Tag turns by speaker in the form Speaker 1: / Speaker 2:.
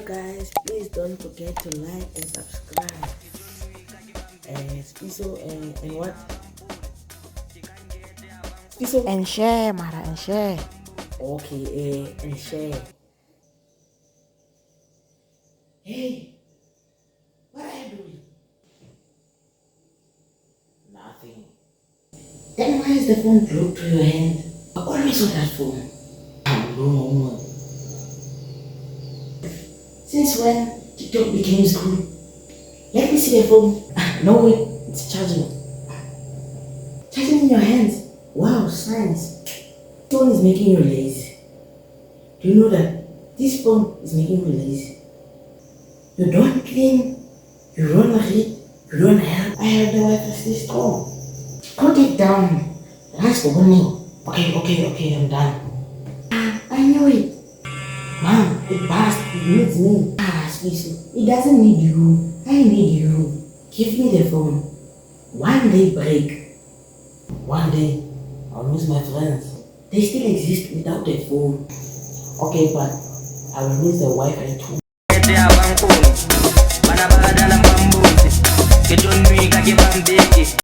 Speaker 1: guys, please don't forget to like and subscribe. Spiso and what? Spiso
Speaker 2: And share, Mara, and share.
Speaker 1: Okay, and share. Hey, what are you doing? Nothing. Then why is the phone glued to your hand? You're always on that phone. No. Since when TikTok became school? Let me see the phone. No wait, it's charging. Charging in your hands. Wow, science. Phone is making you lazy. Do you know that this phone is making you lazy? You don't clean, you don't read, you don't help. I have the Wi-Fi is strong. Put it down. That's for warning. Okay, I'm done. I knew it. Mom, it passed. It needs me. Squeezy. It doesn't need you. I need you. Give me the phone. One day break. One day I'll miss my friends. They still exist without a phone. Okay, but I will miss the Wi-Fi too.